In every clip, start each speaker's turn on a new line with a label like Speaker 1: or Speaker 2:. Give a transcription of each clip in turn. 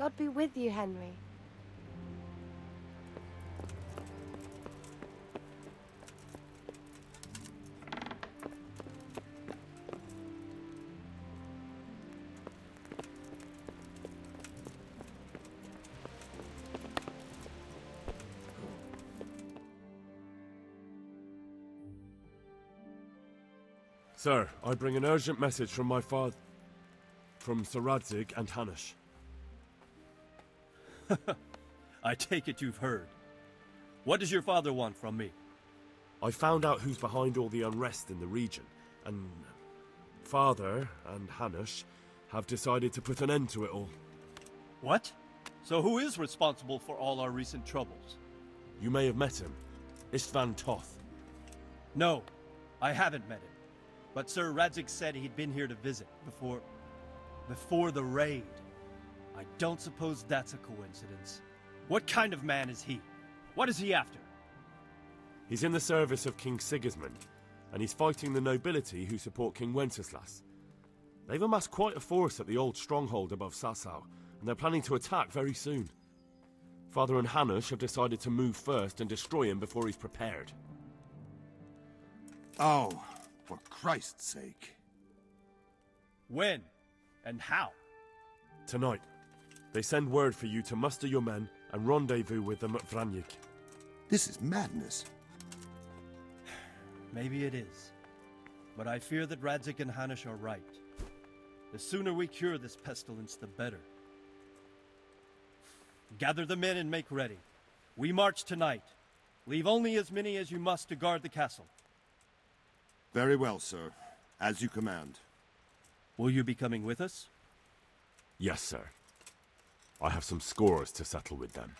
Speaker 1: God be with you, Henry.
Speaker 2: Sir, I bring an urgent message from my father, from Sir Radzig and Hanush.
Speaker 3: I take it you've heard. What does your father want from me?
Speaker 2: I found out who's behind all the unrest in the region, and Father and Hanush have decided to put an end to it all.
Speaker 3: What? So who is responsible for all our recent troubles?
Speaker 2: You may have met him, Istvan Toth.
Speaker 3: No, I haven't met him. But Sir Radzig said he'd been here to visit before the raid. I don't suppose that's a coincidence. What kind of man is he? What is he after?
Speaker 2: He's in the service of King Sigismund, and he's fighting the nobility who support King Wenceslas. They've amassed quite a force at the old stronghold above Sasau, and they're planning to attack very soon. Father and Hanush have decided to move first and destroy him before he's prepared.
Speaker 4: Oh, for Christ's sake.
Speaker 3: When? And how?
Speaker 2: Tonight. They send word for you to muster your men and rendezvous with them at Vranyik.
Speaker 4: This is madness.
Speaker 3: Maybe it is. But I fear that Radzig and Hanush are right. The sooner we cure this pestilence, the better. Gather the men and make ready. We march tonight. Leave only as many as you must to guard the castle.
Speaker 4: Very well, sir. As you command.
Speaker 3: Will you be coming with us?
Speaker 2: Yes, sir. I have some scores to settle with them.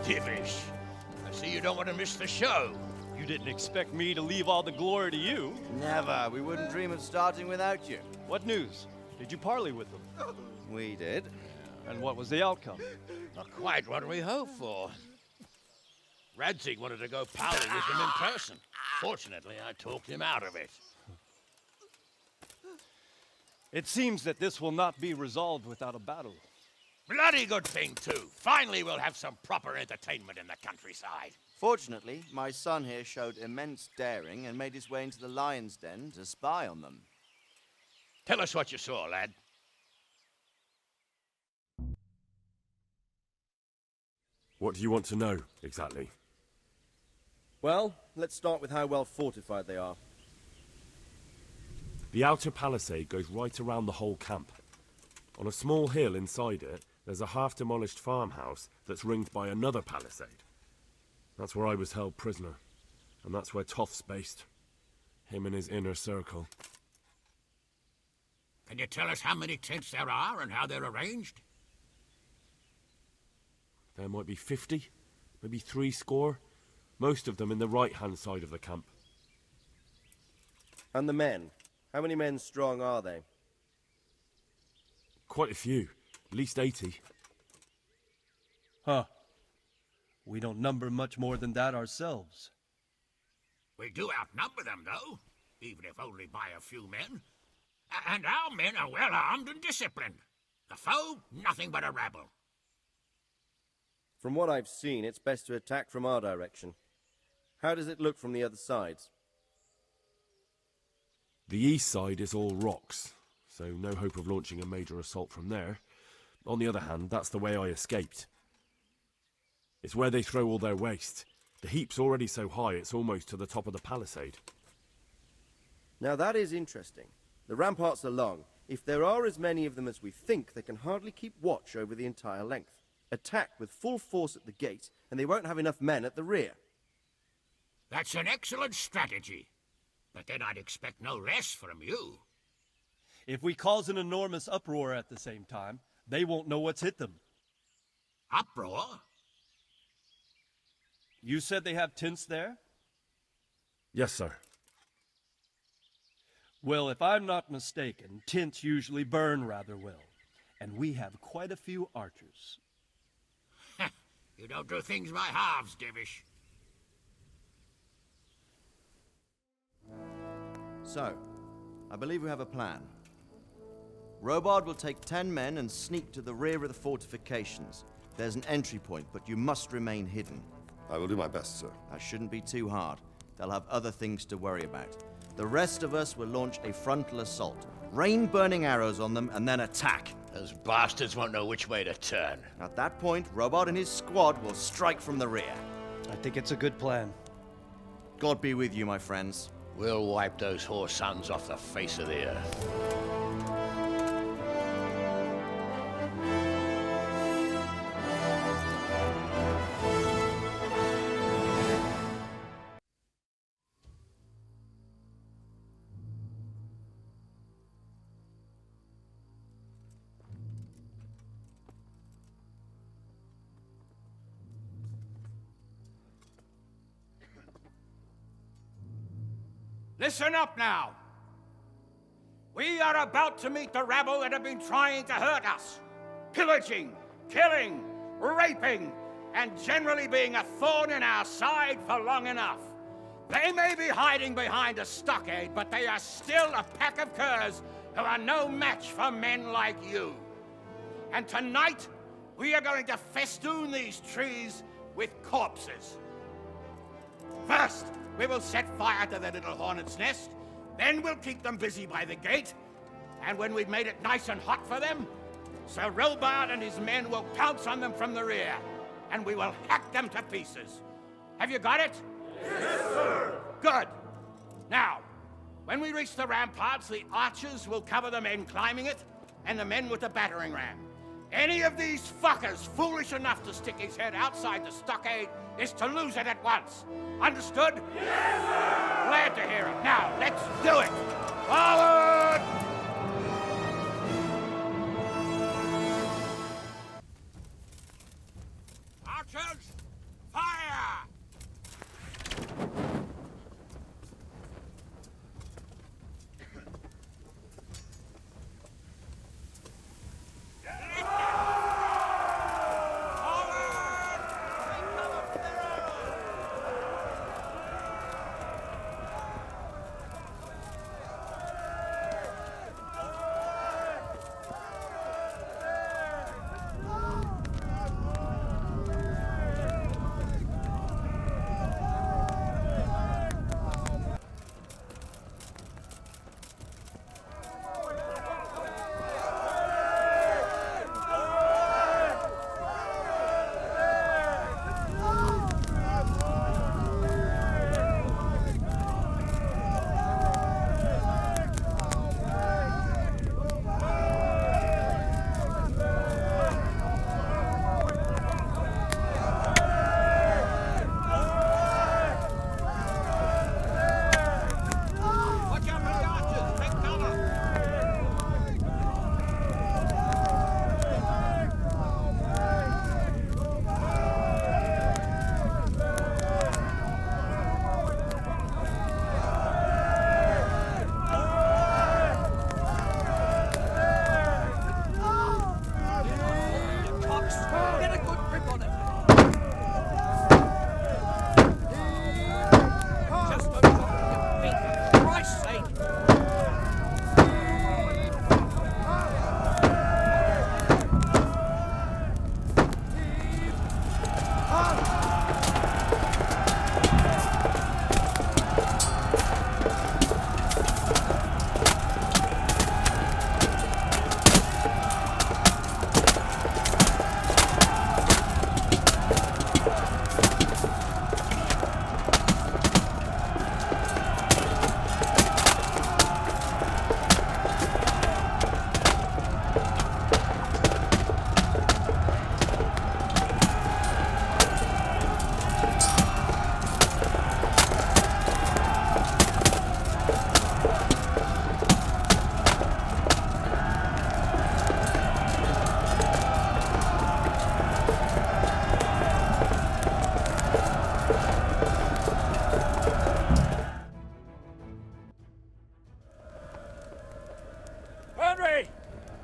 Speaker 5: Divish. I see you don't want to miss the show.
Speaker 3: You didn't expect me to leave all the glory to you.
Speaker 6: Never. We wouldn't dream of starting without you.
Speaker 3: What news? Did you parley with them?
Speaker 6: We did.
Speaker 3: And what was the outcome?
Speaker 5: Not quite what we hoped for. Radzig wanted to go parley with them in person. Fortunately, I talked him out of it.
Speaker 3: It seems that this will not be resolved without a battle.
Speaker 5: Bloody good thing, too. Finally, we'll have some proper entertainment in the countryside.
Speaker 6: Fortunately, my son here showed immense daring and made his way into the lion's den to spy on them.
Speaker 5: Tell us what you saw, lad.
Speaker 2: What do you want to know, exactly?
Speaker 7: Well, let's start with how well fortified they are.
Speaker 2: The outer palisade goes right around the whole camp. On a small hill inside it, there's a half-demolished farmhouse that's ringed by another palisade. That's where I was held prisoner, and that's where Toth's based. Him and his inner circle.
Speaker 5: Can you tell us how many tents there are and how they're arranged?
Speaker 2: There might be 50, maybe 70. Most of them in the right-hand side of the camp.
Speaker 7: And the men? How many men strong are they?
Speaker 2: Quite a few. At least 80.
Speaker 3: Huh. We don't number much more than that ourselves.
Speaker 5: We do outnumber them, though, even if only by a few men. And our men are well armed and disciplined. The foe, nothing but a rabble.
Speaker 7: From what I've seen, it's best to attack from our direction. How does it look from the other sides?
Speaker 2: The east side is all rocks, so no hope of launching a major assault from there. On the other hand, that's the way I escaped. It's where they throw all their waste. The heap's already so high it's almost to the top of the palisade.
Speaker 7: Now that is interesting. The ramparts are long. If there are as many of them as we think, they can hardly keep watch over the entire length. Attack with full force at the gate, and they won't have enough men at the rear.
Speaker 5: That's an excellent strategy. But then I'd expect no less from you.
Speaker 3: If we cause an enormous uproar at the same time, they won't know what's hit them.
Speaker 5: Uproar?
Speaker 3: You said they have tents there?
Speaker 2: Yes, sir.
Speaker 3: Well, if I'm not mistaken, tents usually burn rather well. And we have quite a few archers.
Speaker 5: You don't do things by halves, Divish.
Speaker 6: So, I believe we have a plan. Robard will take 10 men and sneak to the rear of the fortifications. There's an entry point, but you must remain hidden.
Speaker 1: I will do my best, sir.
Speaker 6: That shouldn't be too hard. They'll have other things to worry about. The rest of us will launch a frontal assault. Rain burning arrows on them and then attack.
Speaker 5: Those bastards won't know which way to turn.
Speaker 6: At that point, Robard and his squad will strike from the rear.
Speaker 3: I think it's a good plan.
Speaker 6: God be with you, my friends.
Speaker 5: We'll wipe those whore sons off the face of the earth.
Speaker 8: Listen up now. We are about to meet the rabble that have been trying to hurt us. Pillaging, killing, raping, and generally being a thorn in our side for long enough. They may be hiding behind a stockade, but they are still a pack of curs who are no match for men like you. And tonight, we are going to festoon these trees with corpses. First, we will set fire to their little hornet's nest. Then we'll keep them busy by the gate. And when we've made it nice and hot for them, Sir Robard and his men will pounce on them from the rear. And we will hack them to pieces. Have you got it? Yes, sir! Good. Now, when we reach the ramparts, the archers will cover the men climbing it, and the men with the battering ram. Any of these fuckers foolish enough to stick his head outside the stockade is to lose it at once. Understood? Yes, sir! Glad to hear it. Now, let's do it! Forward!
Speaker 5: Archers, fire!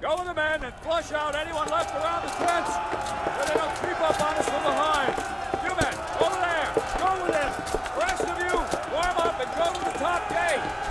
Speaker 1: Go with the men and flush out anyone left around the tents, so they don't creep up on us from behind. You men, over there, go with him. The rest of you, warm up and go to the top gate.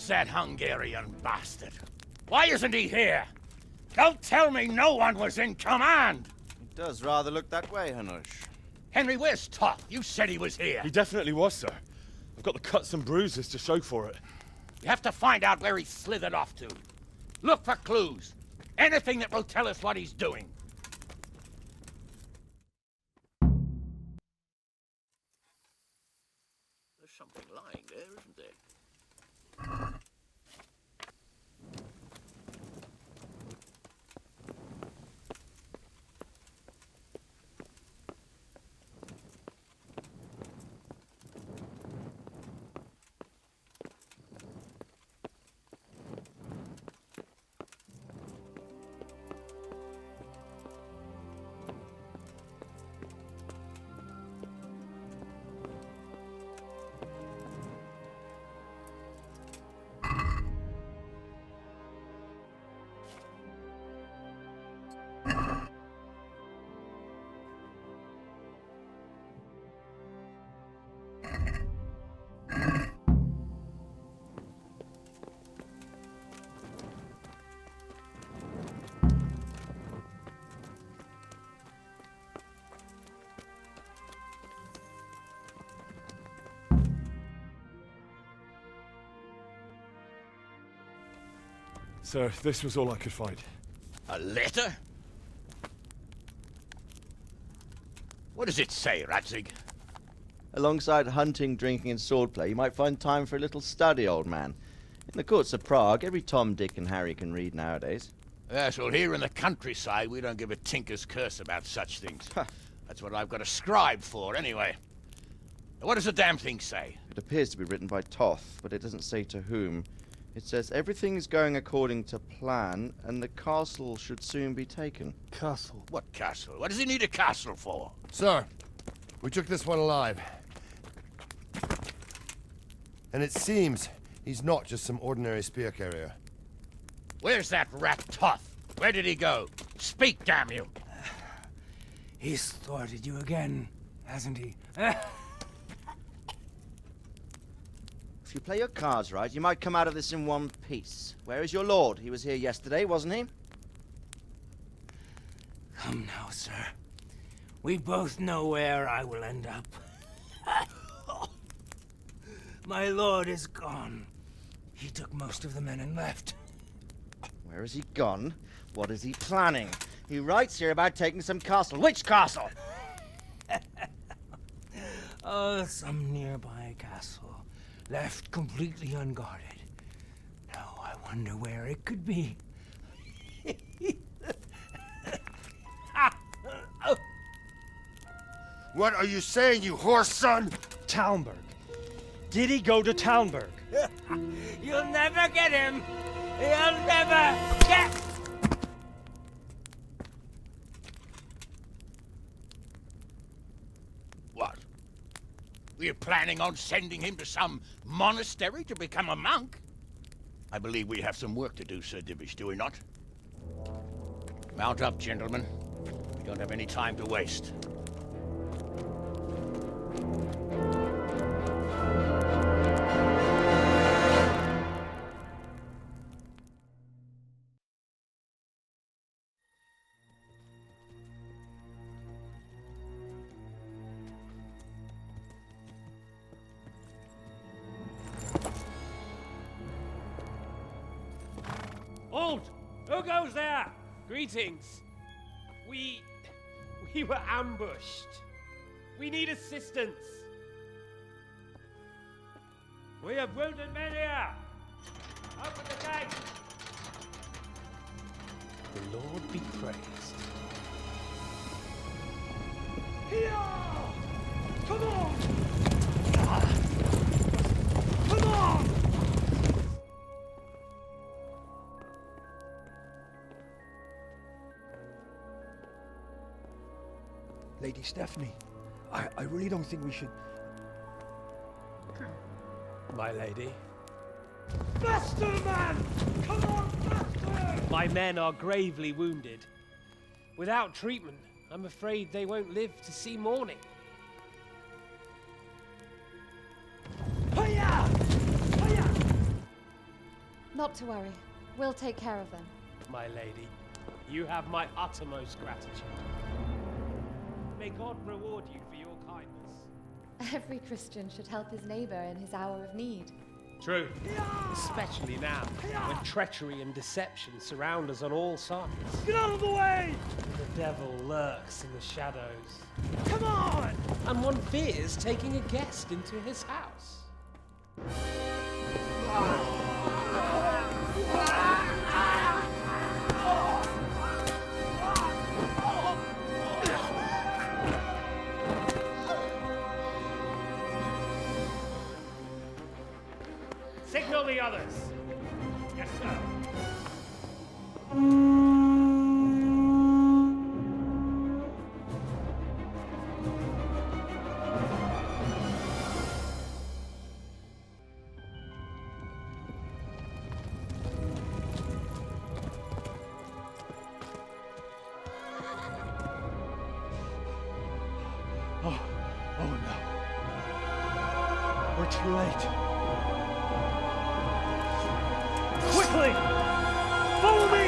Speaker 5: Where's that Hungarian bastard? Why isn't he here? Don't tell me no one was in command!
Speaker 6: It does rather look that way, Hanush.
Speaker 5: Henry, where's Top? You said he was here.
Speaker 2: He definitely was, sir. I've got the cuts and bruises to show for it.
Speaker 5: You have to find out where he slithered off to. Look for clues. Anything that will tell us what he's doing. There's something lying there, isn't there?
Speaker 2: Sir, this was all I could find.
Speaker 5: A letter? What does it say, Radzig?
Speaker 6: Alongside hunting, drinking, and swordplay, you might find time for a little study, old man. In the courts of Prague, every Tom, Dick, and Harry can read nowadays.
Speaker 5: Yes, well, here in the countryside, we don't give a tinker's curse about such things. That's what I've got a scribe for, anyway. What does the damn thing say?
Speaker 6: It appears to be written by Toth, but it doesn't say to whom. It says everything is going according to plan, and the castle should soon be taken.
Speaker 3: Castle.
Speaker 5: What castle? What does he need a castle for?
Speaker 9: Sir, we took this one alive. And it seems he's not just some ordinary spear carrier.
Speaker 5: Where's that rat Toth? Where did he go? Speak, damn you!
Speaker 10: He's thwarted you again, hasn't he?
Speaker 6: If you play your cards right, you might come out of this in one piece. Where is your lord? He was here yesterday, wasn't he?
Speaker 10: Come now, sir. We both know where I will end up. My lord is gone. He took most of the men and left.
Speaker 6: Where has he gone? What is he planning? He writes here about taking some castle. Which castle?
Speaker 10: Oh, some nearby castle. Left completely unguarded. Now I wonder where it could be.
Speaker 9: What are you saying, you horse son?
Speaker 3: Talmberg. Did he go to Talmberg?
Speaker 10: You'll never get him! You'll never get...
Speaker 5: What? Were you planning on sending him to some monastery to become a monk? I believe we have some work to do, Sir Divish, do we not? Mount up, gentlemen. We don't have any time to waste.
Speaker 11: Halt! Who goes there? Greetings. We were ambushed. We need assistance. We have wounded men here. Open the gate.
Speaker 10: The Lord be praised.
Speaker 11: Here! Come on! Come on!
Speaker 10: Lady Stephanie, I really don't think we should...
Speaker 11: My lady.
Speaker 10: Faster, man! Come on, faster!
Speaker 11: My men are gravely wounded. Without treatment, I'm afraid they won't live to see morning.
Speaker 10: Hiya! Hiya!
Speaker 12: Not to worry. We'll take care of them.
Speaker 11: My lady, you have my uttermost gratitude. May God reward you for your kindness.
Speaker 12: Every Christian should help his neighbor in his hour of need.
Speaker 11: True. Especially now, when treachery and deception surround us on all sides.
Speaker 10: Get out of the way!
Speaker 11: The devil lurks in the shadows.
Speaker 10: Come on!
Speaker 11: And one fears taking a guest into his house.
Speaker 10: Signal the others. Yes, sir.
Speaker 3: Oh no. We're too late.
Speaker 10: Quickly! Follow me!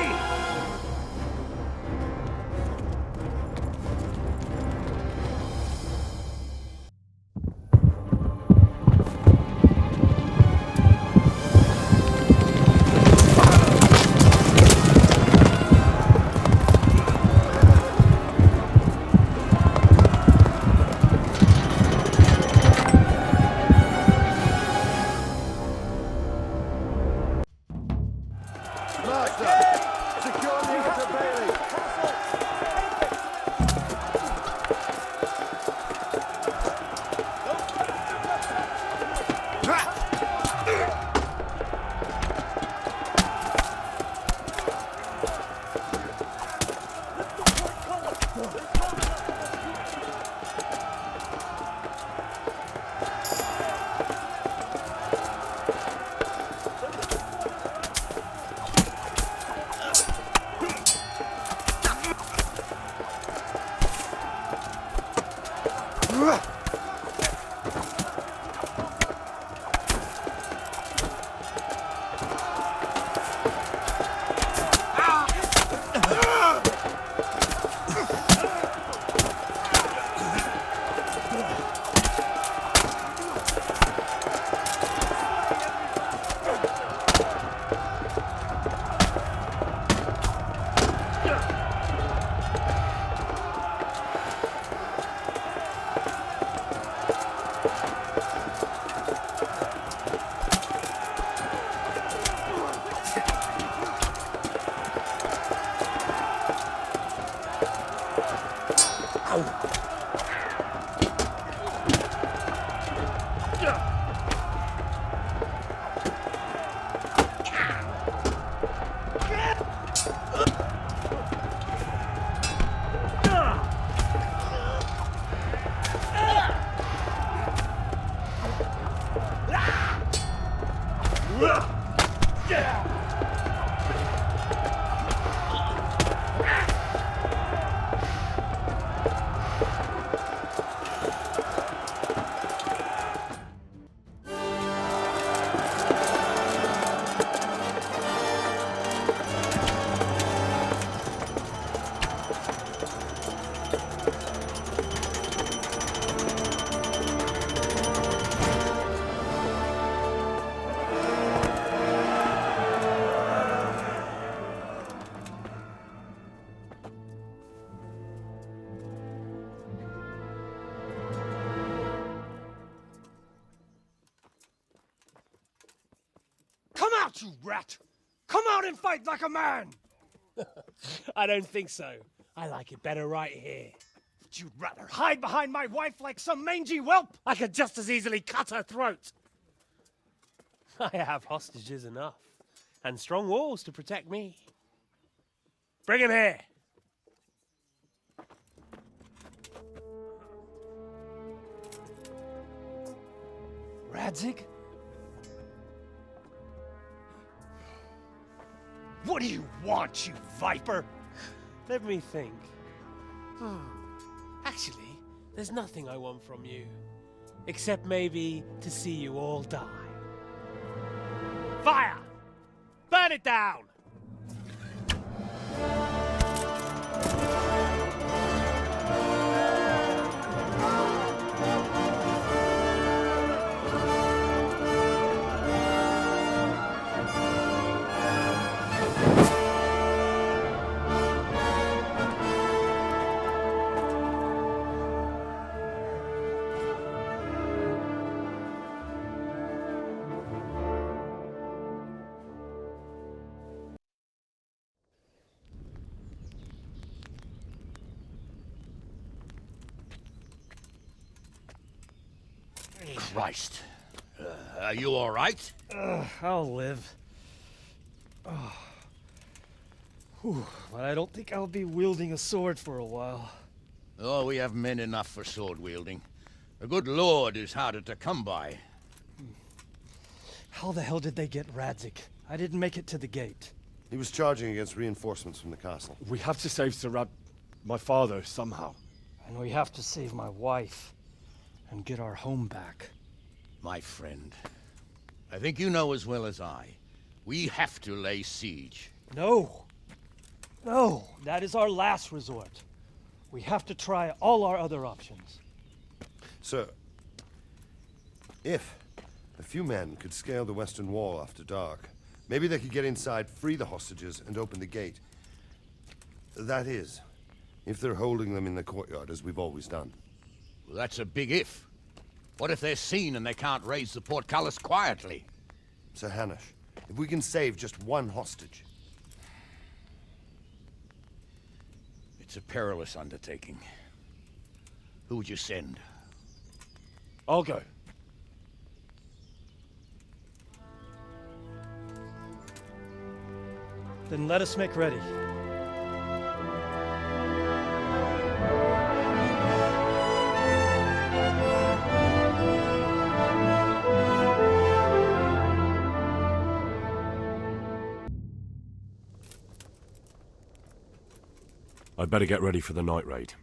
Speaker 10: You rat! Come out and fight like a man!
Speaker 11: I don't think so. I like it better right here.
Speaker 10: Would you rather hide behind my wife like some mangy whelp?
Speaker 11: I could just as easily cut her throat. I have hostages enough, and strong walls to protect me. Bring him here.
Speaker 10: Radzig? What do you want, you viper?
Speaker 11: Let me think. Actually, there's nothing I want from you. Except maybe to see you all die. Fire! Burn it down!
Speaker 5: Christ. Are you all right?
Speaker 3: I'll live. Whew, but I don't think I'll be wielding a sword for a while.
Speaker 5: Oh, we have men enough for sword wielding. The good lord is harder to come by.
Speaker 3: How the hell did they get Radzik? I didn't make it to the gate.
Speaker 9: He was charging against reinforcements from the castle.
Speaker 2: We have to save my father, somehow.
Speaker 3: And we have to save my wife and get our home back.
Speaker 5: My friend, I think you know as well as I. We have to lay siege.
Speaker 3: No. No, that is our last resort. We have to try all our other options.
Speaker 9: Sir, if a few men could scale the western wall after dark, maybe they could get inside, free the hostages, and open the gate. That is, if they're holding them in the courtyard, as we've always done.
Speaker 5: Well, that's a big if. What if they're seen and they can't raise the portcullis quietly?
Speaker 9: Sir Hanush, if we can save just one hostage...
Speaker 5: It's a perilous undertaking. Who would you send?
Speaker 2: I'll go.
Speaker 3: Then let us make ready.
Speaker 2: I'd better get ready for the night raid.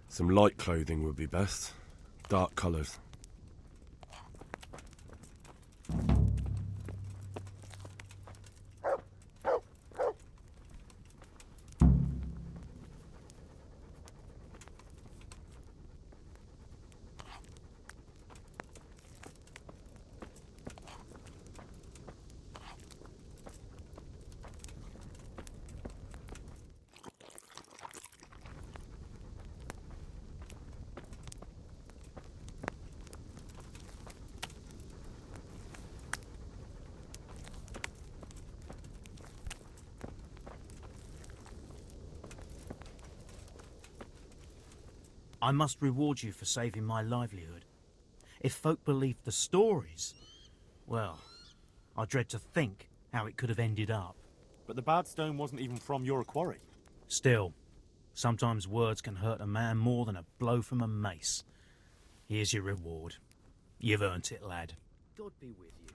Speaker 2: Some light clothing would be best. Dark colours.
Speaker 13: I must reward you for saving my livelihood. If folk believed the stories, well, I dread to think how it could have ended up.
Speaker 14: But the bad stone wasn't even from your quarry.
Speaker 13: Still, sometimes words can hurt a man more than a blow from a mace. Here's your reward. You've earned it, lad.
Speaker 6: God be with you.